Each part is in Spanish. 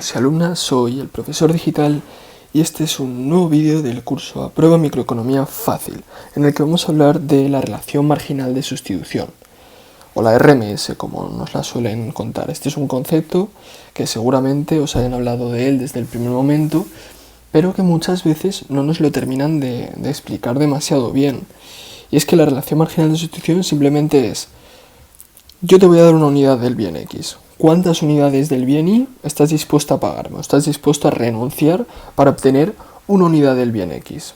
alumnos y alumnas, soy el profesor digital y este es un nuevo vídeo del curso Aprueba Microeconomía Fácil, en el que vamos a hablar de la relación marginal de sustitución, o la RMS, como nos la suelen contar. Este es un concepto que seguramente os hayan hablado de él desde el primer momento, pero que muchas veces no nos lo terminan de explicar demasiado bien. Y es que la relación marginal de sustitución simplemente es: yo te voy a dar una unidad del bien X. ¿Cuántas unidades del bien Y estás dispuesto a pagarme? ¿O estás dispuesto a renunciar para obtener una unidad del bien X?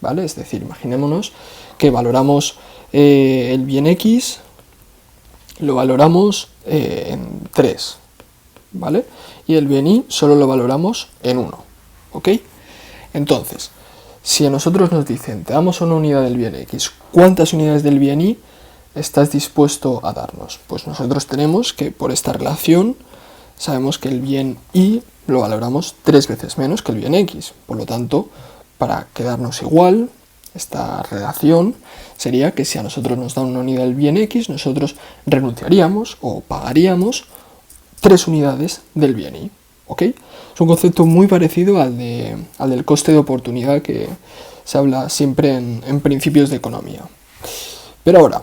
¿Vale? Es decir, imaginémonos que valoramos el bien X, lo valoramos en 3, ¿vale? Y el bien Y solo lo valoramos en 1, ¿ok? Entonces, si a nosotros nos dicen, te damos una unidad del bien X, ¿cuántas unidades del bien Y estás dispuesto a darnos? Pues nosotros tenemos que, por esta relación, sabemos que el bien Y lo valoramos 3 veces menos que el bien X. Por lo tanto, para quedarnos igual, esta relación sería que si a nosotros nos dan una unidad del bien X, nosotros renunciaríamos o pagaríamos 3 unidades del bien Y. ¿Ok? Es un concepto muy parecido al del coste de oportunidad que se habla siempre en principios de economía. Pero ahora,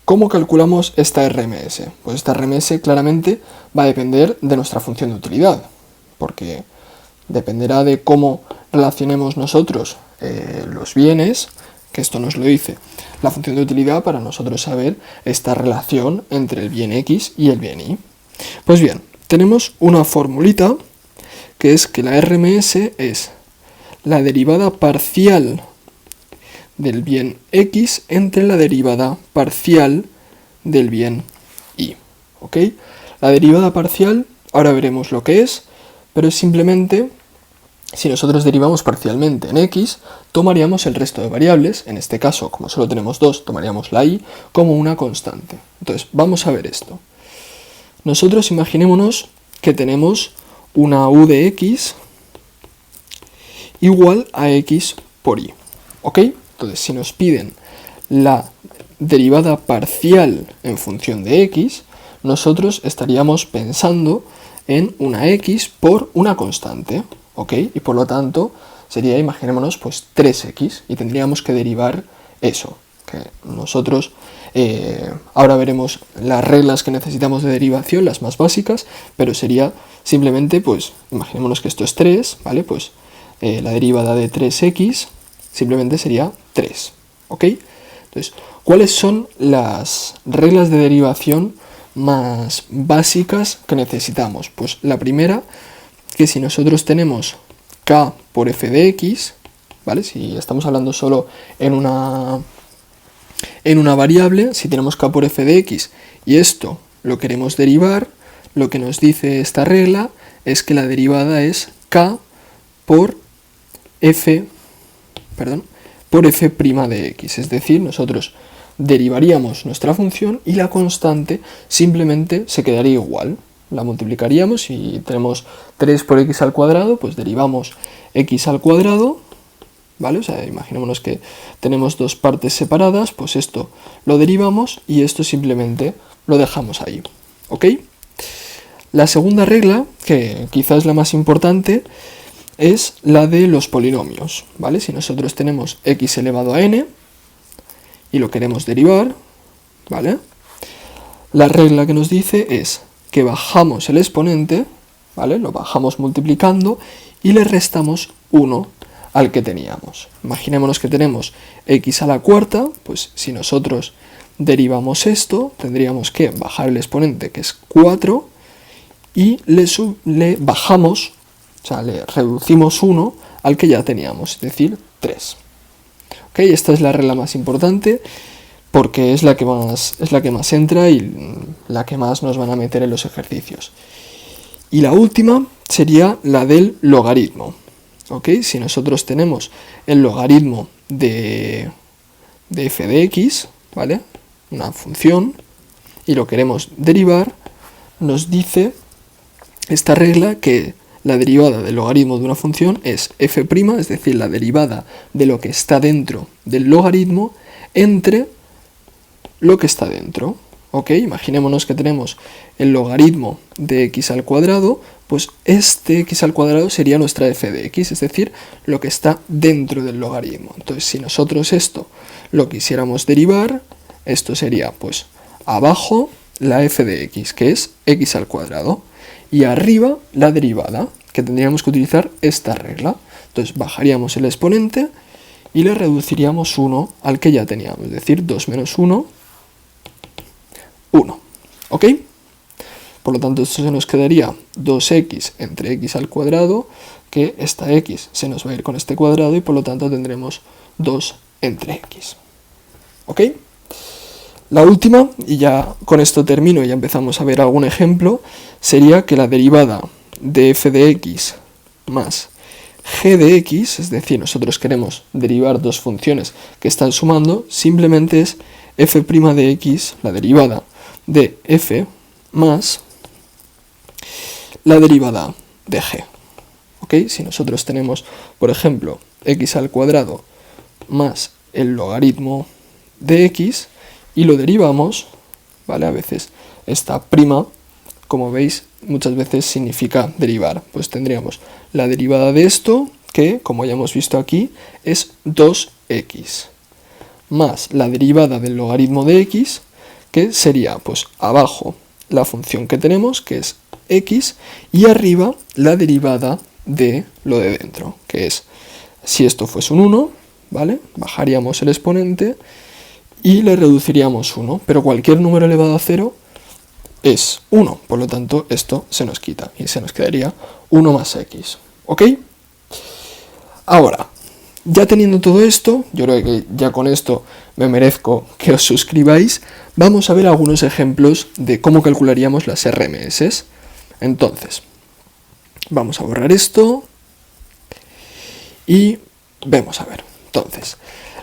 ¿cómo calculamos esta RMS? Pues esta RMS claramente va a depender de nuestra función de utilidad, porque dependerá de cómo relacionemos nosotros los bienes, que esto nos lo dice la función de utilidad para nosotros saber esta relación entre el bien X y el bien Y. Pues bien, tenemos una formulita que es que la RMS es la derivada parcial del bien X entre la derivada parcial del bien Y, ¿ok? La derivada parcial, ahora veremos lo que es, pero es simplemente, si nosotros derivamos parcialmente en X, tomaríamos el resto de variables, en este caso, como solo tenemos 2, tomaríamos la Y como una constante. Entonces, vamos a ver esto. Nosotros imaginémonos que tenemos una U de X igual a X por Y, ¿ok? Entonces, si nos piden la derivada parcial en función de X, nosotros estaríamos pensando en una X por una constante, ¿ok? Y por lo tanto, sería, imaginémonos, pues 3X, y tendríamos que derivar eso, que nosotros, ahora veremos las reglas que necesitamos de derivación, las más básicas, pero sería simplemente, pues, imaginémonos que esto es 3, ¿vale? Pues la derivada de 3X simplemente sería 3, ¿ok? Entonces, ¿cuáles son las reglas de derivación más básicas que necesitamos? Pues la primera, que si nosotros tenemos k por f de x, ¿vale? Si estamos hablando solo en una variable, si tenemos k por f de x y esto lo queremos derivar, lo que nos dice esta regla es que la derivada es k por f de x, es decir, nosotros derivaríamos nuestra función y la constante simplemente se quedaría igual. La multiplicaríamos y tenemos 3 por x al cuadrado, pues derivamos x al cuadrado, ¿vale? O sea, imaginémonos que tenemos dos partes separadas, pues esto lo derivamos y esto simplemente lo dejamos ahí, ¿ok? La segunda regla, que quizás es la más importante, es la de los polinomios, ¿vale? Si nosotros tenemos x elevado a n y lo queremos derivar, ¿vale? La regla que nos dice es que bajamos el exponente, ¿vale? Lo bajamos multiplicando y le restamos 1 al que teníamos. Imaginémonos que tenemos x a la cuarta, pues si nosotros derivamos esto, tendríamos que bajar el exponente, que es 4, y le bajamos, o sea, le reducimos 1 al que ya teníamos, es decir, 3. ¿Ok? Esta es la regla más importante porque es la que más entra y la que más nos van a meter en los ejercicios. Y la última sería la del logaritmo. ¿Ok? Si nosotros tenemos el logaritmo de f de x, ¿vale? Una función, y lo queremos derivar, nos dice esta regla que la derivada del logaritmo de una función es f', es decir, la derivada de lo que está dentro del logaritmo entre lo que está dentro. ¿Ok? Imaginémonos que tenemos el logaritmo de x al cuadrado, pues este x al cuadrado sería nuestra f de x, es decir, lo que está dentro del logaritmo. Entonces, si nosotros esto lo quisiéramos derivar, esto sería pues abajo la f de x, que es x al cuadrado, y arriba la derivada, que tendríamos que utilizar esta regla. Entonces bajaríamos el exponente y le reduciríamos 1 al que ya teníamos, es decir, 2 menos 1, 1. ¿Ok? Por lo tanto, esto se nos quedaría 2x entre x al cuadrado, que esta x se nos va a ir con este cuadrado y por lo tanto tendremos 2 entre x. ¿Ok? La última, y ya con esto termino y ya empezamos a ver algún ejemplo, sería que la derivada de f de x más g de x, es decir, nosotros queremos derivar dos funciones que están sumando, simplemente es f' de x, la derivada de f más la derivada de g. ¿Ok? Si nosotros tenemos, por ejemplo, x al cuadrado más el logaritmo de x y lo derivamos, ¿vale? A veces esta prima, como veis, muchas veces significa derivar. Pues tendríamos la derivada de esto, que, como ya hemos visto aquí, es 2x, más la derivada del logaritmo de x, que sería, pues, abajo la función que tenemos, que es x, y arriba la derivada de lo de dentro, que es, si esto fuese un 1, ¿vale? Bajaríamos el exponente y le reduciríamos 1, pero cualquier número elevado a 0 es 1, por lo tanto esto se nos quita y se nos quedaría 1 más x, ¿ok? Ahora, ya teniendo todo esto, yo creo que ya con esto me merezco que os suscribáis, vamos a ver algunos ejemplos de cómo calcularíamos las RMS. Entonces, vamos a borrar esto y vamos a ver. Entonces,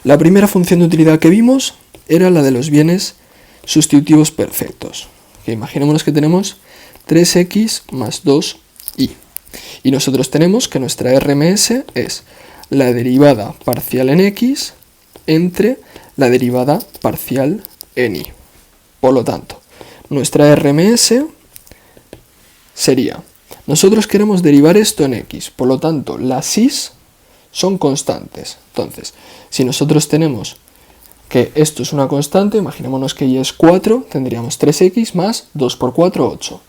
la primera función de utilidad que vimos era la de los bienes sustitutivos perfectos. Que imaginémonos que tenemos 3x más 2y. Y nosotros tenemos que nuestra RMS es la derivada parcial en x entre la derivada parcial en y. Por lo tanto, nuestra RMS sería, nosotros queremos derivar esto en x, por lo tanto, las y's son constantes. Entonces, si nosotros tenemos que esto es una constante, imaginémonos que y es 4, tendríamos 3x más 2 por 4, 8.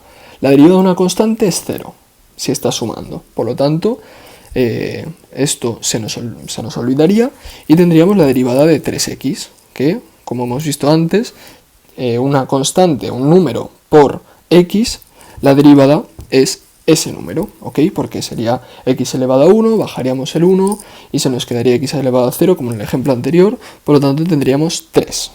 La derivada de una constante es 0, si está sumando. Por lo tanto, esto se nos olvidaría y tendríamos la derivada de 3x, que, como hemos visto antes, una constante, un número por x, la derivada es ese número, ¿ok? Porque sería x elevado a 1, bajaríamos el 1 y se nos quedaría x elevado a 0 como en el ejemplo anterior, por lo tanto tendríamos 3.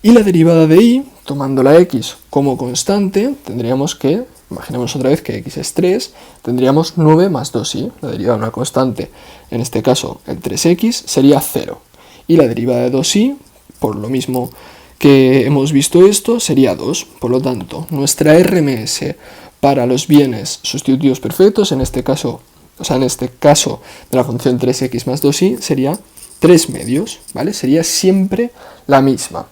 Y la derivada de y, tomando la x como constante, tendríamos que, imaginemos otra vez que x es 3, tendríamos 9 más 2y, la derivada de una constante, en este caso el 3x, sería 0. Y la derivada de 2y, por lo mismo que hemos visto esto, sería 2. Por lo tanto, nuestra RMS para los bienes sustitutivos perfectos, en este caso de la función 3x más 2y, sería 3 medios, ¿vale? Sería siempre la misma.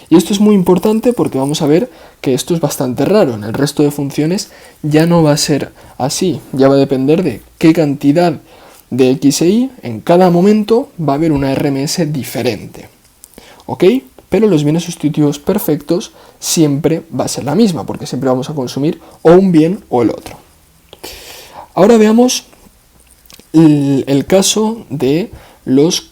Y esto es muy importante porque vamos a ver que esto es bastante raro. En el resto de funciones ya no va a ser así. Ya va a depender de qué cantidad de x e y en cada momento va a haber una RMS diferente. ¿Ok? Pero los bienes sustitutivos perfectos siempre va a ser la misma, porque siempre vamos a consumir o un bien o el otro. Ahora veamos el caso de los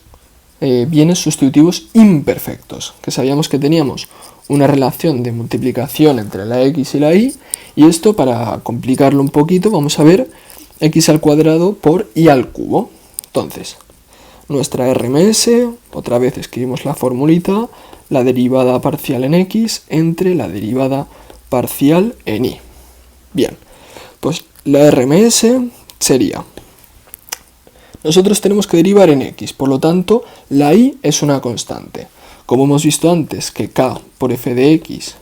bienes sustitutivos imperfectos, que sabíamos que teníamos una relación de multiplicación entre la x y la y, y esto, para complicarlo un poquito, vamos a ver x al cuadrado por y al cubo. Entonces, nuestra RMS, otra vez escribimos la formulita, la derivada parcial en x entre la derivada parcial en y. Bien, pues la RMS sería, nosotros tenemos que derivar en x, por lo tanto la y es una constante. Como hemos visto antes que k por f de x,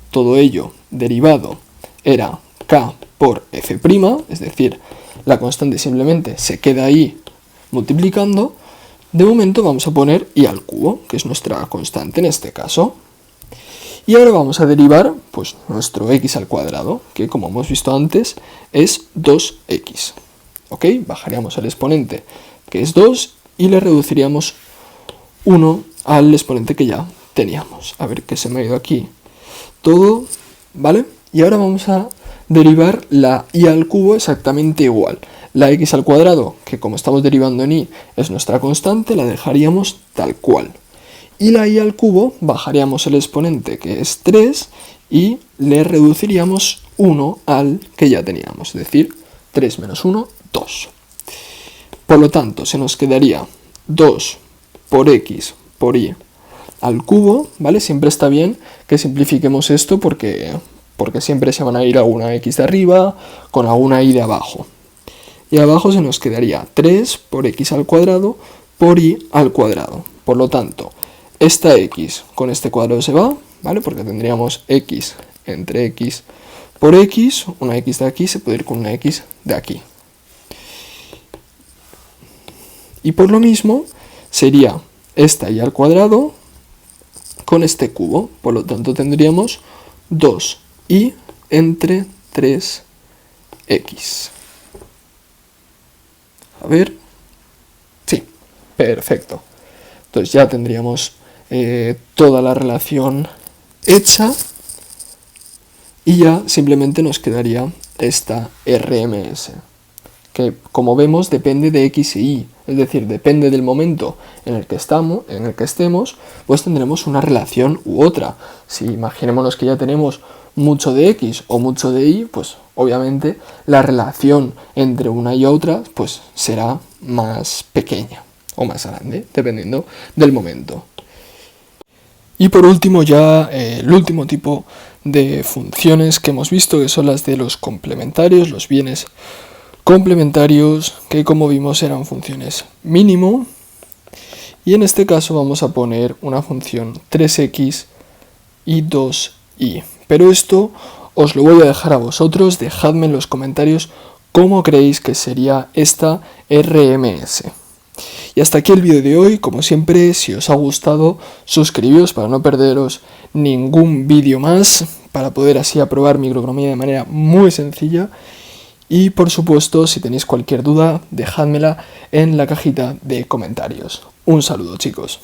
todo ello derivado era k por f', es decir, la constante simplemente se queda ahí multiplicando. De momento vamos a poner y al cubo, que es nuestra constante en este caso. Y ahora vamos a derivar pues, nuestro x al cuadrado, que como hemos visto antes es 2x. ¿Ok? Bajaríamos el exponente, que es 2, y le reduciríamos 1 al exponente que ya teníamos. A ver, que se me ha ido aquí todo, ¿vale? Y ahora vamos a derivar la y al cubo exactamente igual. La x al cuadrado, que como estamos derivando en y, es nuestra constante, la dejaríamos tal cual. Y la y al cubo, bajaríamos el exponente, que es 3, y le reduciríamos 1 al que ya teníamos, es decir, 3 menos 1, 2. Por lo tanto, se nos quedaría 2 por x por y al cubo, ¿vale? Siempre está bien que simplifiquemos esto porque siempre se van a ir alguna x de arriba con alguna y de abajo. Y abajo se nos quedaría 3 por x al cuadrado por y al cuadrado. Por lo tanto, esta x con este cuadrado se va, ¿vale? Porque tendríamos x entre x por x, una x de aquí se puede ir con una x de aquí. Y por lo mismo sería esta y al cuadrado con este cubo. Por lo tanto tendríamos 2y entre 3x. A ver. Sí, perfecto. Entonces ya tendríamos toda la relación hecha y ya simplemente nos quedaría esta RMS, que como vemos depende de x y y, es decir, depende del momento en el que estemos, pues tendremos una relación u otra. Si imaginémonos que ya tenemos mucho de x o mucho de y, pues obviamente la relación entre una y otra pues será más pequeña o más grande, dependiendo del momento. Y por último ya el último tipo de funciones que hemos visto, que son las de los complementarios, los bienes complementarios, que como vimos eran funciones mínimo, y en este caso vamos a poner una función 3x y 2y. Pero esto os lo voy a dejar a vosotros, dejadme en los comentarios cómo creéis que sería esta RMS. Y hasta aquí el vídeo de hoy. Como siempre, si os ha gustado, suscribíos para no perderos ningún vídeo más, para poder así aprobar microeconomía de manera muy sencilla. Y por supuesto, si tenéis cualquier duda, dejádmela en la cajita de comentarios. Un saludo, chicos.